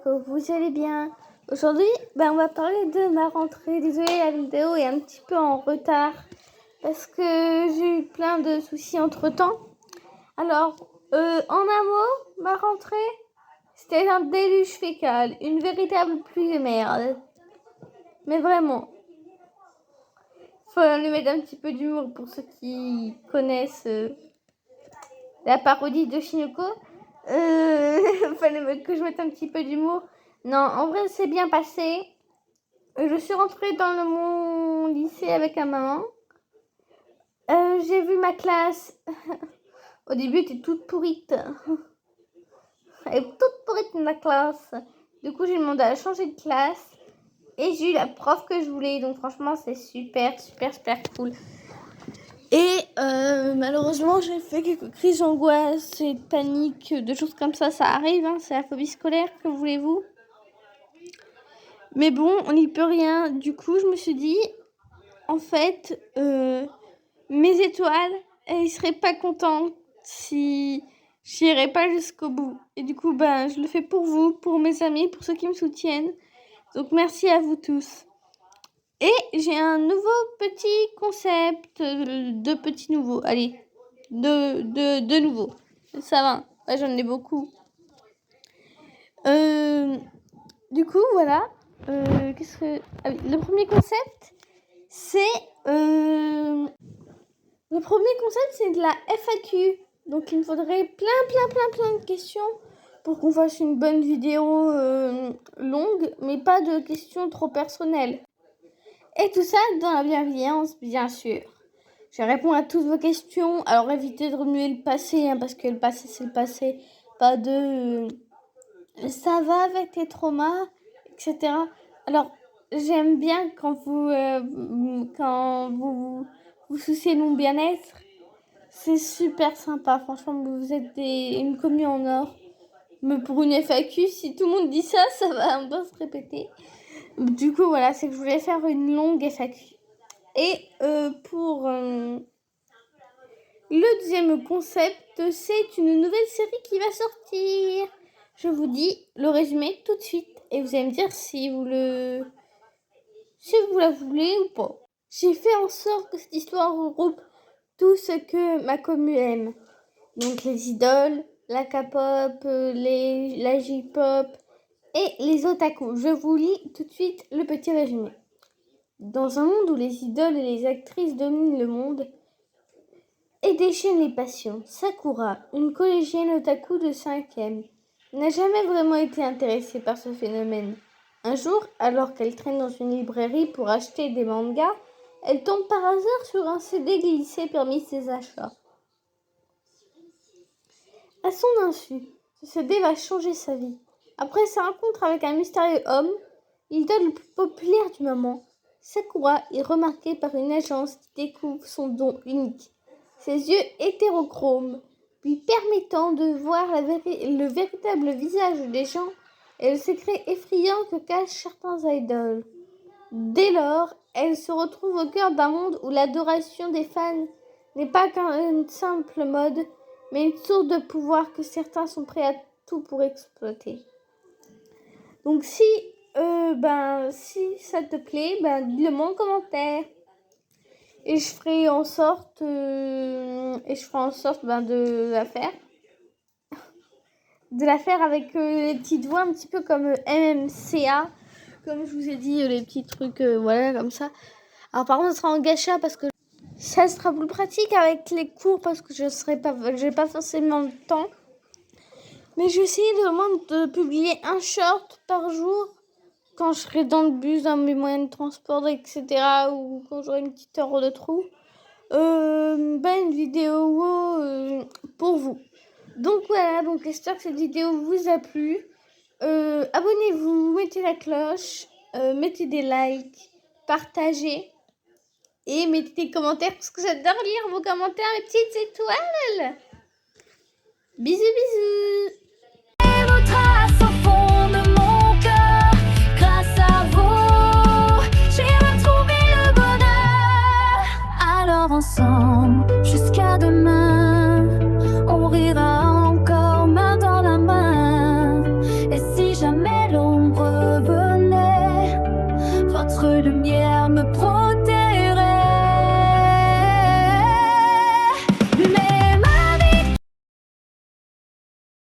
que vous allez bien. Aujourd'hui, on va parler de ma rentrée. Désolée, la vidéo est un petit peu en retard parce que j'ai eu plein de soucis entre-temps. Alors, en un mot, ma rentrée, c'était un déluge fécal, une véritable pluie de merde. Mais vraiment, faut lui mettre un petit peu d'humour pour ceux qui connaissent la parodie de Shinoko. Fallait que je mette un petit peu d'humour. Non, en vrai, c'est bien passé. Je suis rentrée dans mon lycée avec ma maman. J'ai vu ma classe. Au début, elle était toute pourrite. Elle était toute pourrite, ma classe. Du coup, j'ai demandé à changer de classe. Et j'ai eu la prof que je voulais. Donc, franchement, c'est super cool. Et malheureusement, j'ai fait quelques crises d'angoisse et de panique, de choses comme ça. Ça arrive, hein, c'est la phobie scolaire, que voulez-vous. Mais bon, on n'y peut rien. Du coup, je me suis dit, en fait, mes étoiles, elles seraient pas contentes si j'irais pas jusqu'au bout. Et du coup, je le fais pour vous, pour mes amis, pour ceux qui me soutiennent. Donc, merci à vous tous. Et j'ai un nouveau petit concept, deux petits nouveaux. Allez, deux nouveaux. Ça va, ouais, j'en ai beaucoup. Du coup, voilà. Le premier concept, c'est de la FAQ. Donc, il me faudrait plein de questions pour qu'on fasse une bonne vidéo longue, mais pas de questions trop personnelles. Et tout ça dans la bienveillance, bien sûr. Je réponds à toutes vos questions. Alors, évitez de remuer le passé, hein, parce que le passé, c'est le passé. Pas de ça va avec tes traumas, etc. Alors, j'aime bien quand vous souciez de mon bien-être. C'est super sympa. Franchement, vous êtes une commu en or. Mais pour une FAQ, si tout le monde dit ça, ça va un peu se répéter. Du coup, voilà, c'est que je voulais faire une longue FAQ. Et pour le deuxième concept, c'est une nouvelle série qui va sortir. Je vous dis le résumé tout de suite. Et vous allez me dire si vous la voulez ou pas. J'ai fait en sorte que cette histoire regroupe tout ce que ma commu aime. Donc les idoles, la K-pop, la J-pop et les otaku. Je vous lis tout de suite le petit résumé. Dans un monde où les idoles et les actrices dominent le monde et déchaînent les passions, Sakura, une collégienne otaku de 5e, n'a jamais vraiment été intéressée par ce phénomène. Un jour, alors qu'elle traîne dans une librairie pour acheter des mangas, elle tombe par hasard sur un CD glissé parmi ses achats. À son insu, ce CD va changer sa vie. Après sa rencontre avec un mystérieux homme, l'idole le plus populaire du moment, Sakura est remarquée par une agence qui découvre son don unique, ses yeux hétérochromes, lui permettant de voir le véritable visage des gens et le secret effrayant que cachent certains idoles. Dès lors, elle se retrouve au cœur d'un monde où l'adoration des fans n'est pas qu'une simple mode, mais une source de pouvoir que certains sont prêts à tout pour exploiter. Donc si ça te plaît, dis-le moi en commentaire. Et je ferai en sorte de la faire avec les petites voix un petit peu comme MMCA, comme je vous ai dit, les petits trucs voilà comme ça. Alors par contre, ça sera en gacha parce que ça sera plus pratique avec les cours parce que j'ai pas forcément le temps. Mais je vais essayer de publier un short par jour quand je serai dans le bus, dans mes moyens de transport, etc. ou quand j'aurai une petite heure de trou. Une vidéo pour vous. Donc voilà, j'espère que cette vidéo vous a plu. Abonnez-vous, mettez la cloche, mettez des likes, partagez et mettez des commentaires parce que j'adore lire vos commentaires, mes petites étoiles. Bisous, bisous. Ensemble jusqu'à demain, on rira encore main dans la main. Et si jamais l'eau lumière me prend